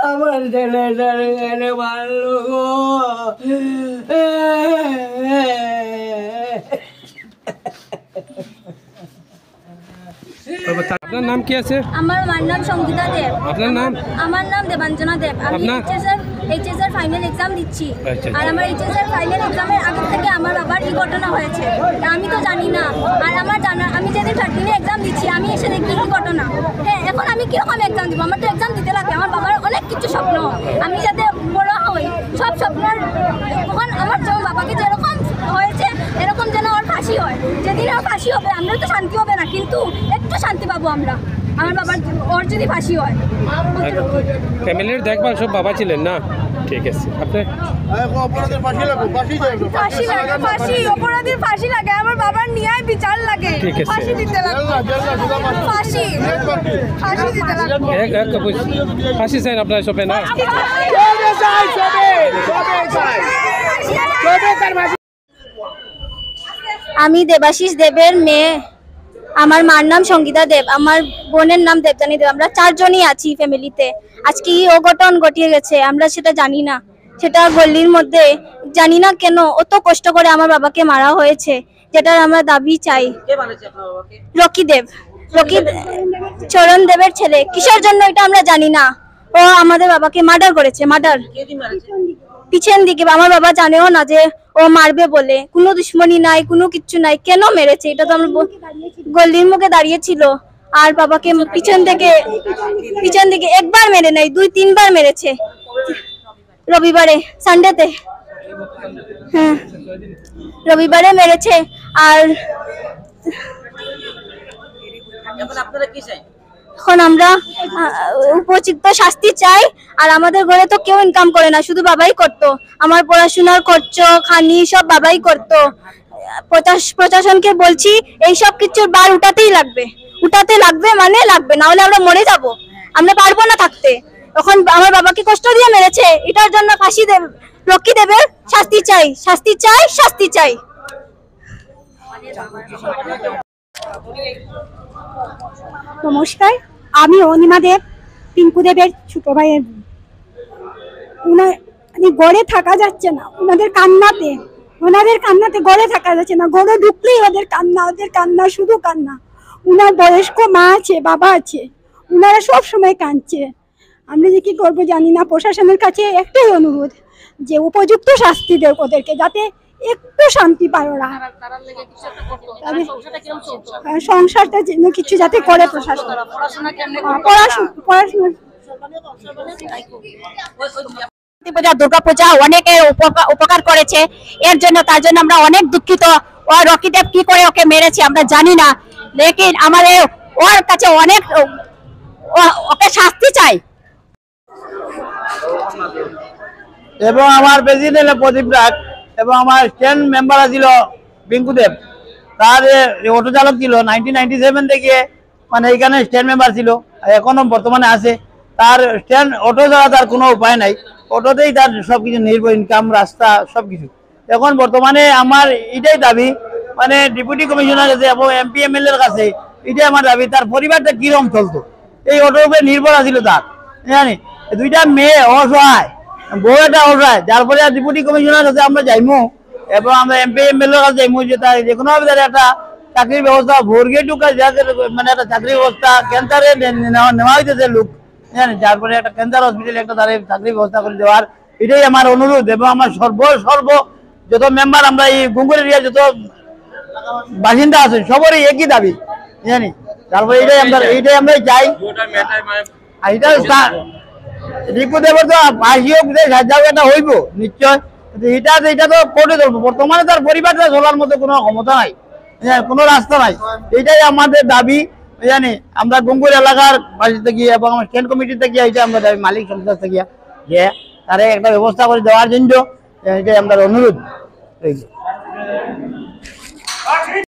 আমার ছেলেটারে মারলো গো। আপনার নাম কি আছে? আমার নাম সঙ্গীতা দেব। আপনার নাম? আমার নাম দেবাঞ্জনা দেব। আমি এইচএসের ফাইনাল এক্সাম দিচ্ছি। আর আমার এইচএসের ফাইনাল এক্সামের আগে থেকে আমার বাবার এই ঘটনা হয়েছে, আমি তো জানি না। আর আমি যেদিন 13 এক্সাম দিচ্ছি আমি এসে দেখি কি ঘটনা। হ্যাঁ, এখন আমি কিরকম এক্সাম দিব? আমার তো এক্সাম দিতে লাগে। আমার বাবার অনেক কিছু স্বপ্ন, আমি যাতে বড় হই, সব স্বপ্নের তখন আমার যেমন বাবাকে যেরকম হয়েছে এরকম যেন ওর ফাঁসি হয়। যেদিন ওর ফাঁসি হবে আমরা তো শান্তি হবে না, কিন্তু একটু শান্তি পাবো আমরা। আমার বাবার ওর যদি ফাঁসি হয়। ফ্যামিলির দেখভাল সব বাবা ছিলেন না? ঠিক আছে। আপনি অপরাধীর ফাঁসি লাগে, আমার বাবার ন্যায় বিচার লাগে, ফাঁসি দিতে লাগে, ফাঁসি দিতে লাগে। ফাঁসি চাই আপনার সবে না? আমি দেবাশিস দেবের মেয়ে। আমার মার নাম সঙ্গীতা দেব, আমার বোনের নাম দেবজানী দেব। আমরা 4 জনই আছি ফ্যামিলিতে। আজকে এই অঘটন ঘটিয়ে গেছে, আমরা সেটা জানি না। সেটা গল্লির মধ্যে জানি না কেন অত কষ্ট করে আমার বাবাকে মারা হয়েছে, যেটার আমরা দাবি চাই। রকি দেব, চরণ দেবের ছেলে। কিসের জন্য এটা আমরা জানি না। ও আমাদের বাবাকে মার্ডার করেছে। মার্ডার পিছন দিকে। আমার বাবা জানেও না যে ও মারবে বলে, কোনো দুশ্মনী নাই, কোনো কিচ্ছু নাই। কেন মেরেছে এটা তো আমরা গল্লির মুখে দাঁড়িয়েছিল। আর বাবাকে পিছন থেকে একবার মেরে নাই, 2-3 বার মেরেছে। রবিবারে, সানডেতে, হ্যাঁ রবিবারে মেরেছে। আর এখন আমরা উপযুক্ত শাস্তি চাই। আর আমাদের ঘরে তো কেউ ইনকাম করে না, শুধু বাবাই করতো। আমার পড়াশোনার খরচ খানি সব বাবাই করতো। প্রশাসনকে বলছি এই সব কিছুর বার উঠাতে লাগবে, মানে লাগবে, না হলে আমরা মরে যাব, আমরা পারবো না থাকতে। এখন আমার বাবাকে কষ্ট দিয়ে মেরেছে, এটার জন্য ফাঁসি দেব, রকি দেবের শাস্তি চাই। নমস্কার, আমি অনিমা দেব, পিঙ্কু দেবের ছোট ভাইয়ের বোন। গড়ে থাকা যাচ্ছে না, ওনাদের কান্নাতে গড়ে থাকা যাচ্ছে না। গড়ে ঢুকলেই ওদের কান্না, শুধু কান্না। উনার বয়স্ক মা আছে, বাবা আছে, উনারা সব সময় কাঁদছে। আমরা যে কি করবো জানি না। প্রশাসনের কাছে একটাই অনুরোধ যে উপযুক্ত শাস্তি দেব ওদেরকে, যাতে একটু শান্তি পায় ওরা। সংসারটা যেন কিছু যাতে করে প্রশাসন। পড়াশোনা দুর্গাপূজা অনেকের উপকার করেছে, তার জন্য আমরা অনেক দুঃখিত। ও রকিদেব কি করে ওকে মেরেছে আমরা জানি না, লেকিন আমাদের ওর কাছে অনেক, ওকে শাস্তি চাই। এবং আমার প্রেসিডেন্ট প্রদীপ রাগ এবং আমার স্ট্যান্ড মেম্বার ছিল পিঙ্কু দেব। তার অটো চালক ছিল 1997 থেকে, মানে এখানে স্ট্যান্ড মেম্বার ছিল, এখনো বর্তমানে আছে। তার অটো ছাড়া তার কোনো উপায় নাই, অটোতেই তার সবকিছু নির্ভর, ইনকাম, রাস্তা সবকিছু। এখন বর্তমানে আমার এটাই দাবি, মানে ডেপুটি কমিশনার কাছে এবং MP MLA এর কাছে এটাই আমার দাবি, তার পরিবারটা কিরকম চলতো, এই অটোর উপরে নির্ভর আছিল তার, জানি। 2টা মেয়ে অসহায়, বউ একটা অসহায়, যার ফলে ডেপুটি কমিশনার কাছে আমরা যাইমু এবং আমরা MP MLA এর কাছে যাইমু যে তার যে কোনো ভাবে একটা চাকরির ব্যবস্থা, ভোরগে ঢুকা মানে একটা চাকরির ব্যবস্থা, ক্যান্সারে নেওয়া হইতেছে লোক, জানি, যার ফলে একটা ক্যান্সার হসপিটালে একটা তাদের চাকরির ব্যবস্থা করে দেওয়ার এটাই আমার অনুরোধ। এবং আমার সর্ব যত মেম্বার, আমরা এই গুঙ্গুর এরিয়ার যত বাসিন্দা আছে সবারই একই দাবি, জানি। তারপরে এইটাই আমরা চাই। আর এটা রিপু দেবের তো ফাঁসি হোক, এটা হইব নিশ্চয়। এটা তো কোর্টে চলবো। বর্তমানে তার পরিবারটা চলার মতো কোনো ক্ষমতা নাই, কোনো রাস্তা নাই। এটাই আমাদের দাবি, জানি। আমরা গঙ্গুর এলাকার বাসিতে গিয়ে এবং আমার স্ট্যান্ড কমিটিতে গিয়ে এটা আমরা দাবি, মালিক সংস্থা গিয়া যে তারা একটা ব্যবস্থা করে দেওয়ার জন্য এটাই আমাদের অনুরোধ।